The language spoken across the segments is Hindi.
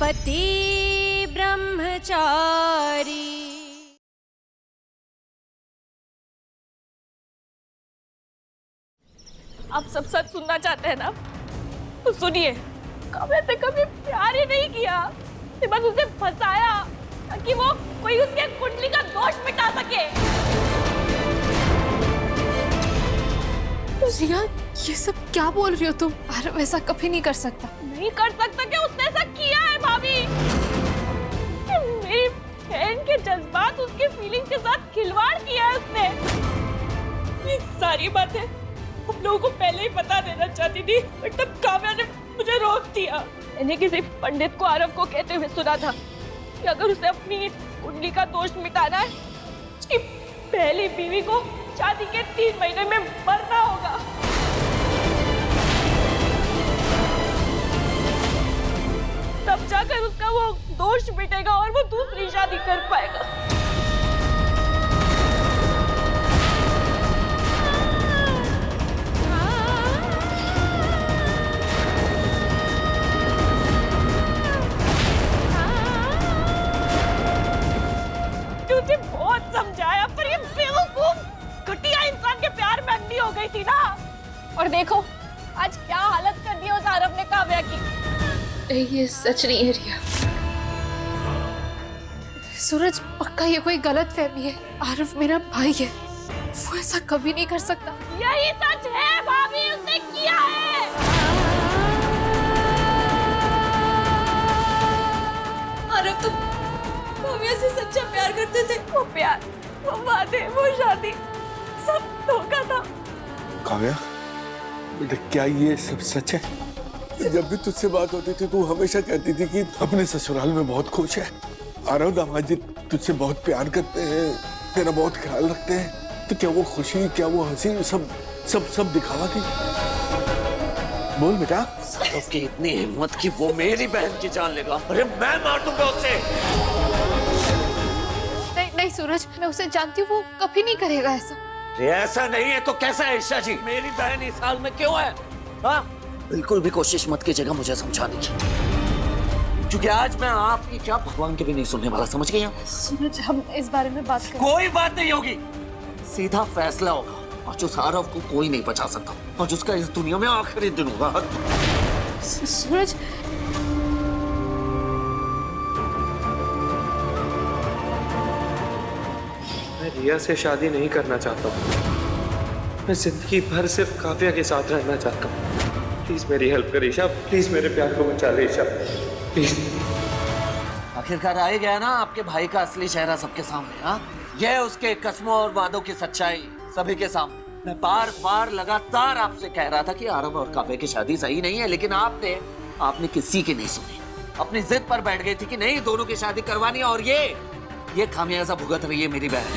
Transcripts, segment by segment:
पति ब्रह्मचारी। आप सब सच सुनना चाहते हैं ना, तो सुनिए। काव्या से कभी प्यार ही नहीं किया, बस उसे फंसाया ताकि वो कोई उसके कुंडली का दोष मिटा सके। रिया, ये सब क्या बोल रही हो तुम? आरव ऐसा कभी नहीं कर सकता। नहीं कर सकता क्या? उसने ऐसा किया है भाभी। मेरी बहन के जज्बात, उसके फीलिंग के साथ खिलवाड़ किया है उसने। ये सारी बातें हम लोगों को पहले ही बता देना चाहती थी, बट तब काव्या ने मुझे रोक दिया। मैंने किसी पंडित को आरव को कहते हुए सुना था कि अगर उसे अपनी कुंडली का दोष मिटाना है, उसकी पहली बीवी को शादी के 3 महीने में मरना होगा। तब जाकर उसका वो दोष मिटेगा और वो दूसरी शादी कर पाएगा। तुझे बहुत समझाया, पर ये बेवकूफ घटिया इंसान के प्यार में अंधी हो गई थी ना। और देखो आज क्या हालत कर दी उस आरव ने काव्या की। ये सच नहीं है रिया। सूरज, पक्का ये कोई गलत फहमी है। आरव मेरा भाई है, वो ऐसा कभी नहीं कर सकता। यही सच है भाभी, उसने किया है। आरव तो काव्या से सच्चा प्यार करते थे। वो प्यार, वो वादे, वो शादी सब धोखा था। काव्या बेटा, क्या ये सब सच है? जब भी तुझसे बात होती थी तू हमेशा कहती थी कि अपने ससुराल में बहुत खुश है। आरव दामाद जी तुझसे बहुत प्यार करते हैं, तेरा बहुत ख्याल रखते हैं। तो क्या वो खुशी, क्या वो हंसी सब सब सब दिखावा थी? बोल बेटा। सारव की इतनी हिम्मत कि वो मेरी बहन की जान लेगा। अरे मैं मार दूंगा उसे। नहीं सूरज, मैं उसे जानती हूँ, वो कभी नहीं करेगा ऐसा। ऐसा नहीं है तो कैसा है ईशा जी? मेरी बहन इस हाल में क्यों है? हाँ, बिल्कुल भी कोशिश मत कीजिएगा मुझे समझाने की, क्योंकि आज मैं आपकी क्या भगवान के भी नहीं सुनने वाला, समझ गई? सूरज, हम इस बारे में बात करें। कोई बात नहीं होगी, सीधा फैसला होगा। और जो सारव को कोई नहीं बचा सकता, और जिसका इस दुनिया में आखिरी दिन होगा। सूरज, मैं रिया से शादी नहीं करना चाहता हूँ। मैं जिंदगी भर सिर्फ काव्या के साथ रहना चाहता हूँ। प्लीज मेरी हेल्प कर ईशा, प्लीज मेरे प्यार को बचा ले ईशा, प्लीज। आखिरकार आ ही गया ना आपके भाई का असली चेहरा सबके सामने। हाँ, यह उसके कस्मों और वादों की सच्चाई सभी के सामने। मैं बार बार लगातार आपसे कह रहा था कि आरव और काव्या की शादी सही नहीं है, लेकिन आपने किसी की नहीं सुनी। अपनी जिद पर बैठ गई थी कि नहीं, दोनों की शादी करवानी है। और ये खामियाजा भुगत रही है मेरी बहन।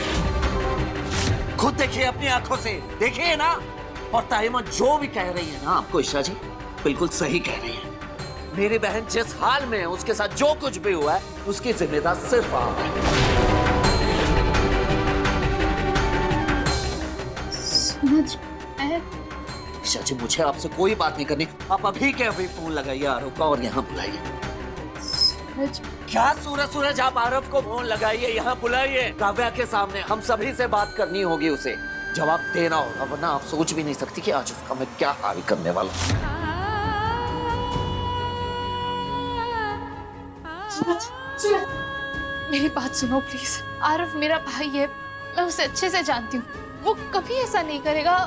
खुद देखिए अपनी आंखों से, देखिए ना। और ताइमा जो भी कह रही है ना आपको ईशा जी, बिल्कुल सही कह रही है। मेरी बहन जिस हाल में है, उसके साथ जो कुछ भी हुआ है, उसकी जिम्मेदार सिर्फ आप है। सूरज, ईशा जी, मुझे आपसे कोई बात नहीं करनी। आप अभी के अभी फोन लगाइए आरव का और यहाँ बुलाइए। सूरज, क्या सूरज, आप आरव को फोन लगाइए, यहाँ बुलाइए। काव्या के सामने हम सभी से बात करनी होगी, उसे जवाब देना होगा, वरना आप सोच भी नहीं सकती कि आज उसका मैं क्या हाल करने वाला हूँ। सूरज, मेरी बात सुनो प्लीज। आरव मेरा भाई है, मैं उसे अच्छे से जानती हूँ, वो कभी ऐसा नहीं करेगा।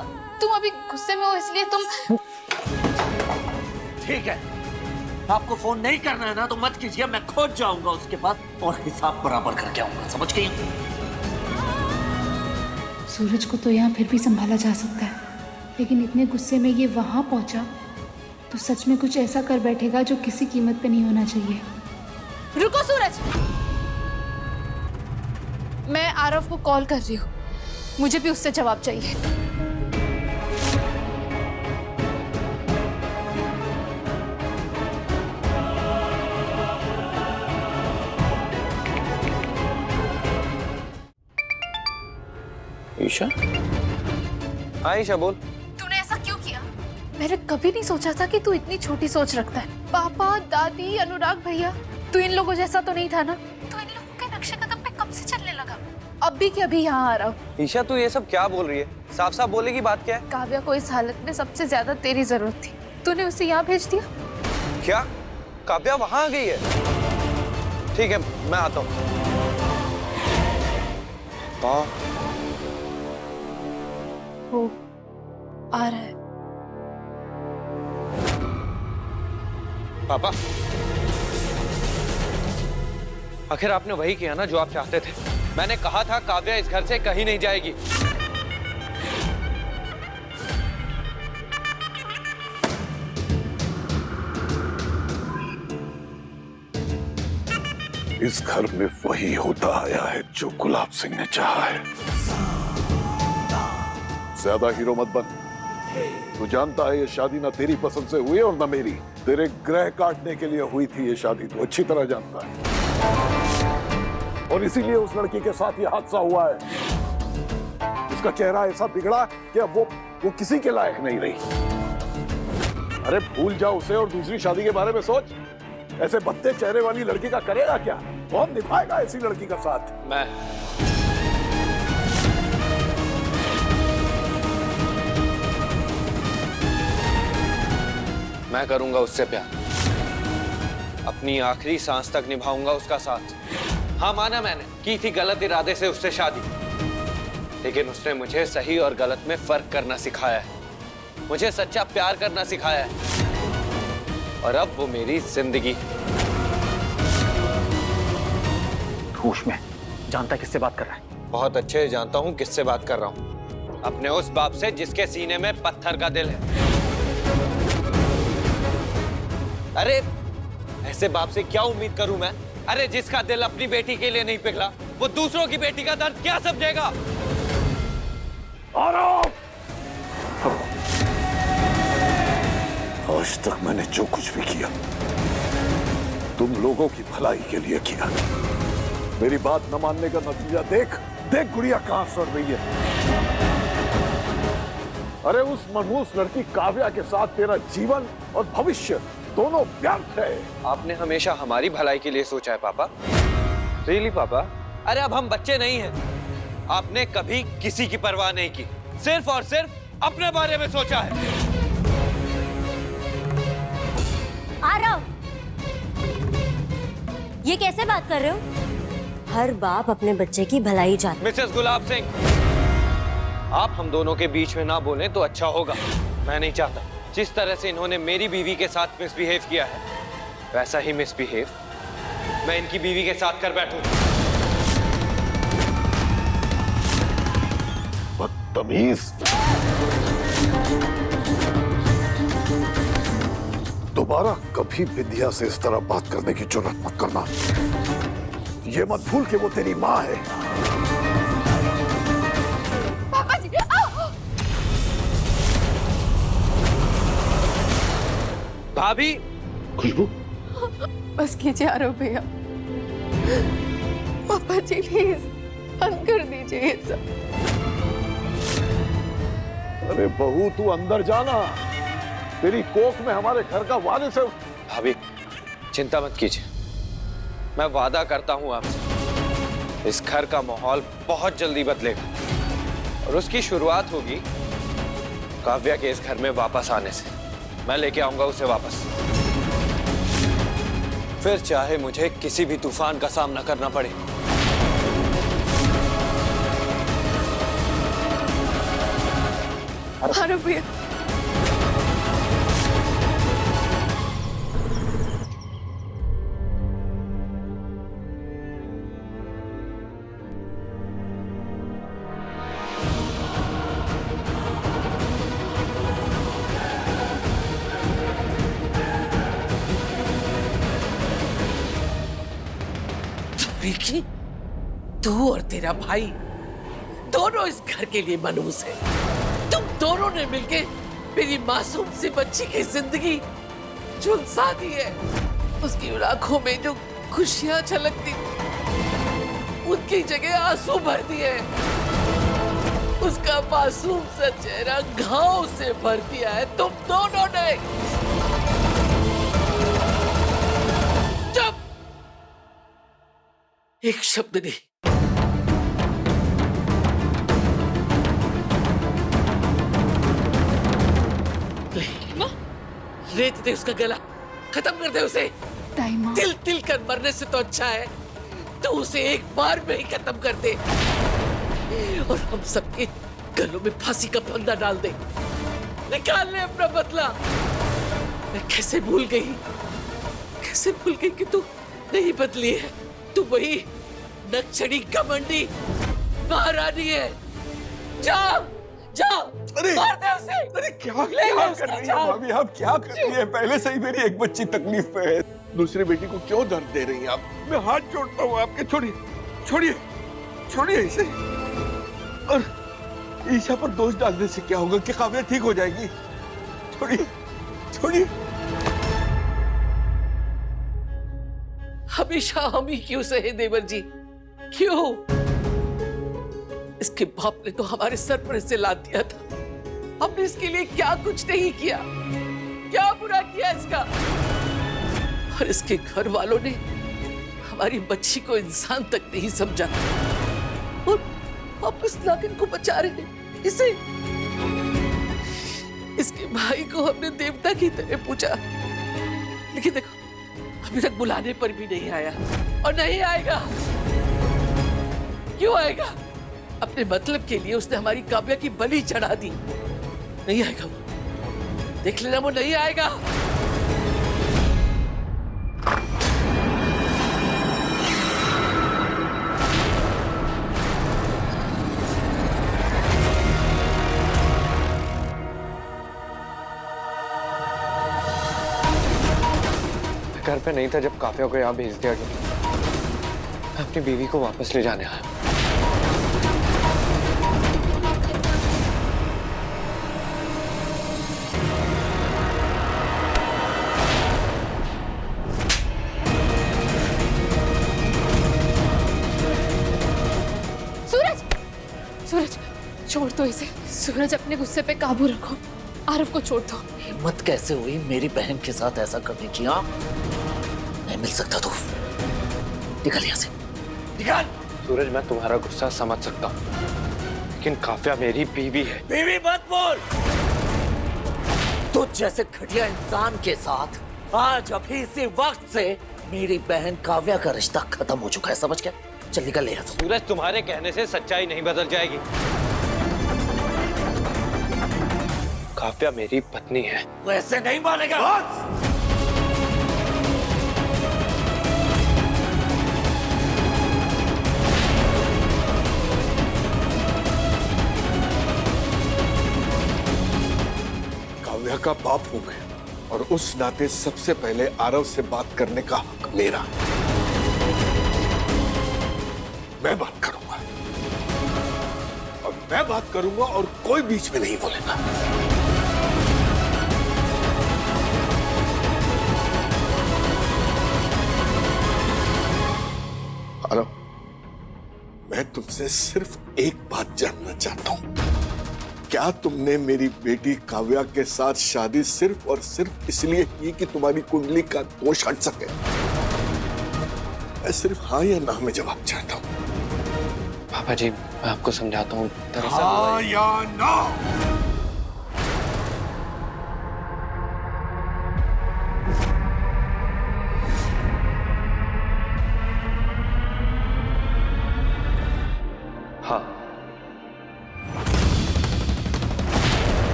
तुम अभी गुस्से में हो इसलिए तुम। ठीक है, आपको फोन नहीं करना है ना तो मत कीजिए, मैं खोज जाऊंगा उसके पास और हिसाब बराबर करके आऊंगा, समझ गई? सूरज को तो यहाँ फिर भी संभाला जा सकता है, लेकिन इतने गुस्से में ये वहां पहुंचा तो सच में कुछ ऐसा कर बैठेगा जो किसी कीमत पे नहीं होना चाहिए। रुको सूरज, मैं आरव को कॉल कर रही हूँ, मुझे भी उससे जवाब चाहिए। ईशा? हाँ ईशा, बोल। तूने ऐसा क्यों किया? मैंने कभी नहीं सोचा था कि तू इतनी छोटी सोच रखता है। पापा, दादी, अनुराग भैया, तू इन लोगों जैसा तो नहीं था ना? तू इन लोगों के नक्शे कदम पे कब से चलने लगा? अभी के अभी यहाँ आ रहा हूँ। ईशा तू ये सब क्या बोल रही है? साफ साफ बोले की बात क्या है? काव्या को इस हालत में सबसे ज्यादा तेरी जरूरत थी, तूने उसे यहाँ भेज दिया। क्या काव्या वहां आ गई है? ठीक है मैं आता हूँ। वो आ रहा है। पापा आखिर आपने वही किया ना जो आप चाहते थे। मैंने कहा था काव्या इस घर से कहीं नहीं जाएगी। इस घर में वही होता आया है जो गुलाब सिंह ने चाहा है। ज्यादा हीरो मत बन। तू जानता है ये शादी ना तेरी पसंद से हुई और ना मेरी। तेरे ग्रह काटने के लिए हुई थी ये शादी, तो अच्छी तरह जानता है। और इसीलिए उस लड़की के साथ ये हादसा हुआ है। उसका चेहरा ऐसा बिगड़ा कि अब वो किसी के लायक नहीं रही। अरे भूल जा उसे और दूसरी शादी के बारे में सोच। ऐसे भद्दे चेहरे वाली लड़की का करेगा क्या? कौन निभाएगा ऐसी लड़की का साथ? मैं करूंगा उससे प्यार, अपनी आखिरी सांस तक निभाऊंगा उसका साथ। हाँ माना मैंने की थी गलत इरादे से उससे शादी, लेकिन उसने मुझे सही और गलत में फर्क करना सिखाया है, मुझे सच्चा प्यार करना सिखाया है। और अब वो मेरी जिंदगी। होश में, जानता है किससे बात कर रहा है? बहुत अच्छे जानता हूं किससे बात कर रहा हूं। अपने उस बाप से जिसके सीने में पत्थर का दिल है। अरे ऐसे बाप से क्या उम्मीद करूं मैं? अरे जिसका दिल अपनी बेटी के लिए नहीं पिघला, वो दूसरों की बेटी का दर्द क्या समझेगा? आज तक मैंने जो कुछ भी किया तुम लोगों की भलाई के लिए किया। मेरी बात न मानने का नतीजा देख गुड़िया कहां सड़ रही है। अरे उस मनहूस लड़की काव्या के साथ तेरा जीवन और भविष्य दोनों व्यर्थ है। आपने हमेशा हमारी भलाई के लिए सोचा है पापा। रियली पापा? अरे अब हम बच्चे नहीं हैं। आपने कभी किसी की परवाह नहीं की, सिर्फ और सिर्फ अपने बारे में सोचा है। आरव, ये कैसे बात कर रहे हो? हर बाप अपने बच्चे की भलाई चाहता है। मिसेस गुलाब सिंह, आप हम दोनों के बीच में ना बोलें तो अच्छा होगा। मैं नहीं चाहता जिस तरह से इन्होंने मेरी बीवी के साथ मिसबिहेव किया है, वैसा ही मिसबिहेव मैं इनकी बीवी के साथ कर बैठूं। बदतमीज, दोबारा कभी विद्या से इस तरह बात करने की जुर्रत मत करना। ये मत भूल कि वो तेरी माँ है। पापा जी, भाभी। खुशबू, बस कीजिए आरव भैया। पापा जी प्लीज बंद कर दीजिए ये सब। अरे बहू तू अंदर जाना, तेरी कोख में हमारे घर का वारिस है। भाभी चिंता मत कीजिए, मैं वादा करता हूं आपसे, इस घर का माहौल बहुत जल्दी बदलेगा और उसकी शुरुआत होगी काव्या के इस घर में वापस आने से। मैं लेके आऊंगा उसे वापस, फिर चाहे मुझे किसी भी तूफान का सामना करना पड़े। आरव भैया, विकी, तू और तेरा भाई दोनों इस घर के लिए मनहूस है। तुम दोनों ने मिलके मेरी मासूम सी बच्ची की जिंदगी झुलसा दी है। उसकी आंखों में जो खुशियां छलकती, उनकी जगह आंसू भर दिए। उसका मासूम सा चेहरा घाव से भर दिया है तुम दोनों ने। चुप, एक शब्द नहीं। रेत दे उसका गला, खत्म कर दे उसे। दाई माँ, तिल तिल कर मरने से तो अच्छा है तो उसे एक बार में ही खत्म कर दे और हम सबके गलों में फांसी का फंदा डाल दे। निकाल ले अपना बदला। मैं कैसे भूल गई कि तू नहीं बदली है। तू वही नक्सड़ी घमंडी महारानी है। जा जा, अरे मार दे उसे। अरे क्या ले क्या उसकी कर रही है जान। भाभी? आप क्या कर रही है? पहले से ही मेरी एक बच्ची तकलीफ पे है, दूसरी बेटी को क्यों दर्द दे रही हैं आप? मैं हाथ जोड़ता हूँ आपके। छोड़िए छोड़िए छोड़िए इसे। और ईशा पर दोष डालने से क्या होगा कि काव्या ठीक हो जाएगी? छोड़िए छोड़िए। हमेशा हम ही क्यों सहे देवर जी? क्यों? इसके बाप ने तो हमारे सर पर इसे लाद दिया था। हमने इसके लिए क्या कुछ नहीं किया, क्या बुरा किया इसका? और इसके घर वालों ने हमारी बच्ची को इंसान तक नहीं समझा और अब इस नागिन को बचा रहे हैं। इसे, इसके भाई को हमने देवता की तरह पूजा, लेकिन देखो अभी तक बुलाने पर भी नहीं आया और नहीं आएगा। क्यों आएगा? अपने मतलब के लिए उसने हमारी काव्या की बलि चढ़ा दी। नहीं आएगा वो, देख लेना वो नहीं आएगा। घर पे नहीं था जब काव्या को यहाँ भेज दिया गया। मैं अपनी बीवी को वापस ले जाने आया। सूरज, सूरज छोड़ दो इसे। सूरज अपने गुस्से पे काबू रखो। आरव को छोड़ दो। हिम्मत कैसे हुई मेरी बहन के साथ ऐसा करने की? हाँ, नहीं मिल सकता तू। निकल यहाँ से, निकल। सूरज, मैं तुम्हारा गुस्सा समझ सकता हूँ, लेकिन काव्या मेरी बीवी है। बीवी मत बोल। तू जैसे घटिया इंसान के साथ आज अभी इसी वक्त से मेरी बहन काव्या का रिश्ता खत्म हो चुका है, समझ गया? चल निकल यहाँ से। सूरज, तुम्हारे कहने से सच्चाई नहीं बदल जाएगी। काव्या मेरी पत्नी है। वो ऐसे नहीं बोलेगा। काव्या का बाप हूं मैं और उस नाते सबसे पहले आरव से बात करने का हक मेरा। मैं बात करूंगा और मैं बात करूंगा और कोई बीच में नहीं बोलेगा। आरव, मैं तुमसे सिर्फ एक बात जानना चाहता हूं। क्या तुमने मेरी बेटी काव्या के साथ शादी सिर्फ और सिर्फ इसलिए की कि तुम्हारी कुंडली का दोष हट सके? मैं सिर्फ हाँ या ना में जवाब चाहता हूं। पापा जी, मैं आपको समझाता हूँ। दरअसल हाँ या ना? हाँ।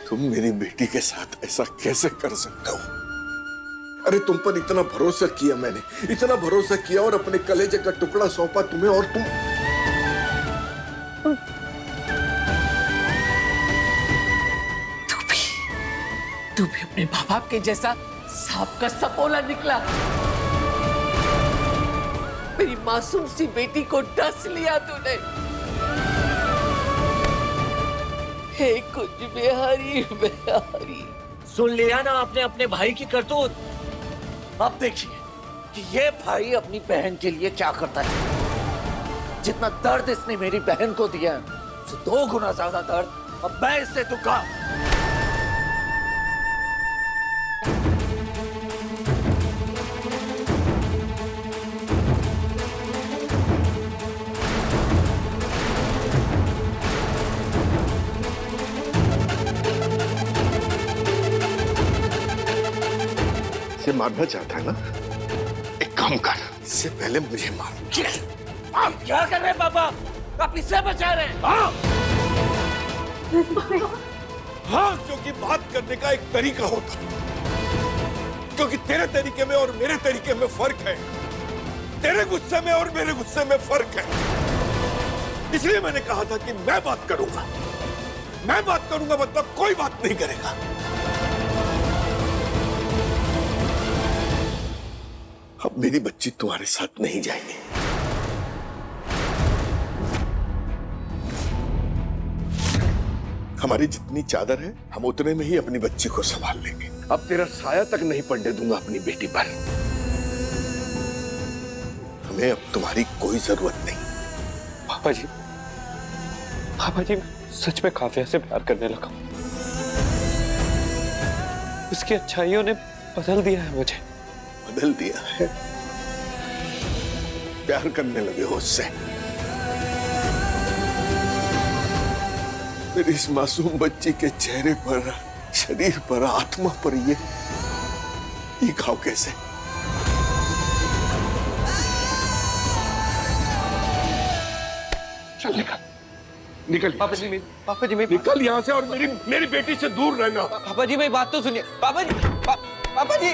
तुम मेरी बेटी के साथ ऐसा कैसे कर सकते हो? अरे तुम पर इतना भरोसा किया मैंने, इतना भरोसा किया और अपने कलेजे का टुकड़ा सौंपा तुम्हें, और तू भी अपने माँ बाप के जैसा सांप का सपोला निकला। मेरी मासूम सी बेटी को डस लिया तूने। हे कुछ बिहारी बिहारी। सुन लिया ना आपने अपने भाई की करतूत। अब देखिए कि ये भाई अपनी बहन के लिए क्या करता है। जितना दर्द इसने मेरी बहन को दिया है, उससे 2 गुना ज्यादा दर्द अब मैं इससे दूंगा। इसे मारना चाहता है ना? एक काम कर, इससे पहले मुझे मार। आप क्या कर रहे हैं पापा? आप इससे बचा रहे हैं? हाँ, क्योंकि बात करने का एक तरीका होता है। क्योंकि तेरे तरीके में और मेरे तरीके में फर्क है। तेरे गुस्से में और मेरे गुस्से में फर्क है। इसलिए मैंने कहा था कि मैं बात करूंगा। मैं बात करूंगा मतलब कोई बात नहीं करेगा। अब मेरी बच्ची तुम्हारे साथ नहीं जाएगी। हमारी जितनी चादर है, हम उतने में ही अपनी बच्ची को संभाल लेंगे। अब तेरा साया तक नहीं पड़ने दूंगा अपनी बेटी पर। हमें अब तुम्हारी कोई जरूरत नहीं। पापा जी, मैं सच में काव्या से प्यार करने लगा। उसकी अच्छाइयों ने बदल दिया है मुझे। बदल दिया है? प्यार करने लगे हो उससे? मेरी इस मासूम बच्ची के चेहरे पर, शरीर पर, आत्मा पर ये घाव कैसे? चल निकल पापा जी मैं निकल यहाँ से और मेरी बेटी से दूर रहना। पापा जी मेरी बात तो सुनिए। पापा जी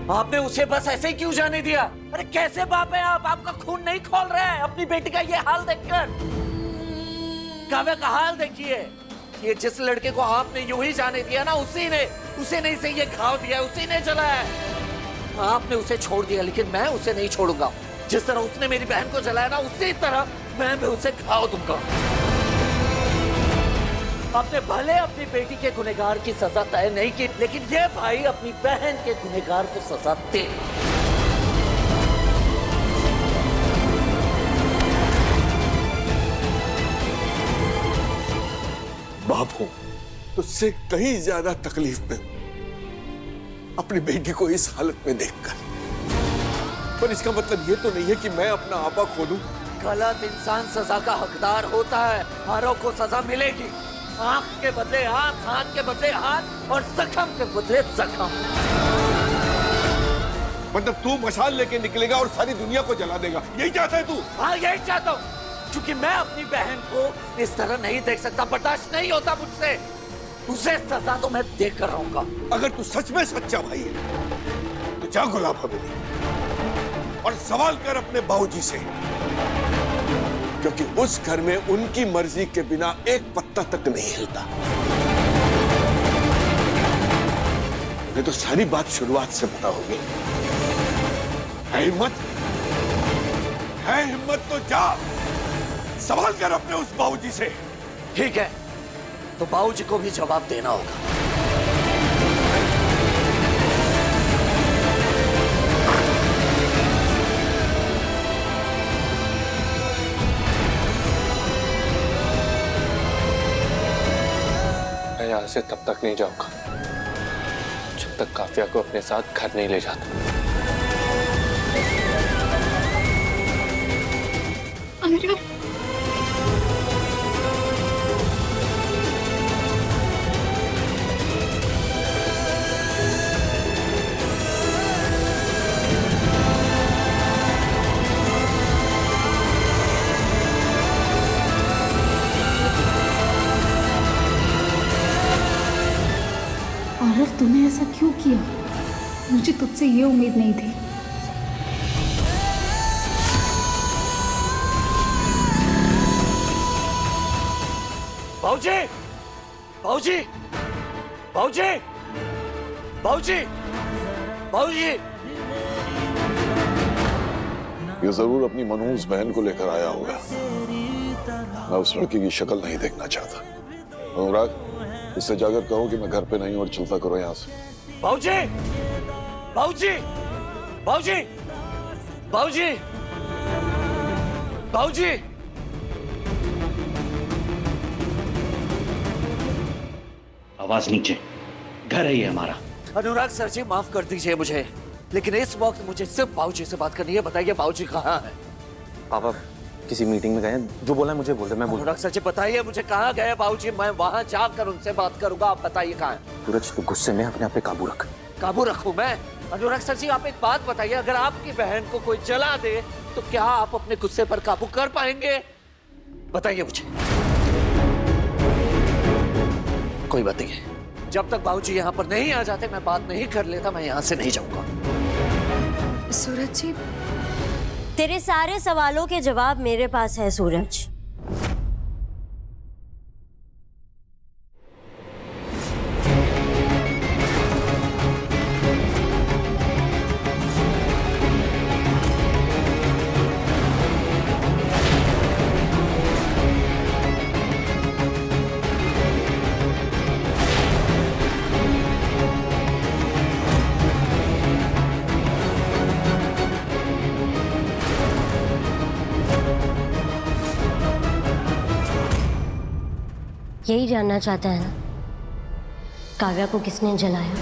आपने उसे बस ऐसे ही क्यों जाने दिया? अरे कैसे बाप है आप? आपका खून नहीं खोल रहा है अपनी बेटी का ये हाल देखकर। काव्या का हाल देखिए। ये जिस लड़के को आपने यूं ही जाने दिया ना, उसी ने इसे ये घाव दिया, उसी ने जलाया है। आपने उसे छोड़ दिया, लेकिन मैं उसे नहीं छोड़ूंगा। जिस तरह उसने मेरी बहन को जलाया ना, उसी तरह मैं भी उसे घाव दूंगा। आपने भले अपनी बेटी के गुनहगार की सजा तय नहीं की, लेकिन ये भाई अपनी बहन के गुनहगार को सजा दे। बाप हूं, उससे कहीं ज्यादा तकलीफ में हूं अपनी बेटी को इस हालत में देखकर। पर इसका मतलब ये तो नहीं है कि मैं अपना आपा खो दूं। गलत इंसान सजा का हकदार होता है। हारों को सजा मिलेगी। आंख के बदले आंख, हाथ के बदले हाथ और जख्म के बदले जख्म। मतलब तू मशाल लेके निकलेगा और सारी दुनिया को जला देगा, यही चाहता है तू? हाँ, यही चाहता हूँ। क्योंकि मैं अपनी बहन को इस तरह नहीं देख सकता, बर्दाश्त नहीं होता मुझसे। उसे सजा तो मैं देकर रहूंगा। अगर तू सच में सच्चा भाई है तो जा गुलाब हवेली और सवाल कर अपने बाबूजी से, क्योंकि उस घर में उनकी मर्जी के बिना एक पत्ता तक नहीं हिलता। उन्हें तो सारी बात शुरुआत से पता होगी। है हिम्मत? है हिम्मत तो जा सवाल कर अपने उस बाबूजी से। ठीक है, तो बाबूजी को भी जवाब देना होगा। मैं यहाँ से तब तक नहीं जाऊंगा जब तक काव्या को अपने साथ घर नहीं ले जाता। आरव, तूने ऐसा क्यों किया? मुझे तुझसे ये उम्मीद नहीं थी। बाबूजी, बाबूजी, बाबूजी, बाबूजी, बाबूजी। ये जरूर अपनी मनहूस बहन को लेकर आया होगा। मैं उस लड़की की शक्ल नहीं देखना चाहता। अनुराग, इससे जाकर कहो कि मैं घर पे नहीं हूं और चलता करो यहां से। बाबूजी, बाबूजी, बाबूजी, बाबूजी, बाबूजी। आवाज नीचे, घर है ये हमारा। अनुराग सर जी, माफ कर दीजिए मुझे, लेकिन इस वक्त मुझे सिर्फ बाबूजी से बात करनी है। बताइए बाबूजी कहाँ है? पापा किसी मीटिंग में गए, जो बोला मुझे बोल दे, मैं बोल। अनुराग सर जी बताइए मुझे कहाँ गए बाबूजी, मैं वहां जाकर उनसे बात करूंगा। आप बताइए कहाँ है? सूरज, तू गुस्से में अपने आप पे काबू रख। काबू रखूं मैं? अनुराग सर जी आप एक बात बताइए, अगर आपकी बहन को कोई जला दे तो क्या आप अपने गुस्से पर काबू कर पाएंगे? बताइए मुझे। कोई बात नहीं है, जब तक बाबूजी यहाँ पर नहीं आ जाते मैं बात नहीं कर लेता, मैं यहाँ से नहीं जाऊंगा। सूरज जी, तेरे सारे सवालों के जवाब मेरे पास है सूरज। यही जानना चाहता है ना, काव्या को किसने जलाया,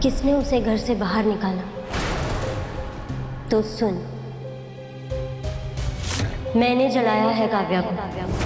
किसने उसे घर से बाहर निकाला? तो सुन, मैंने जलाया है काव्या को।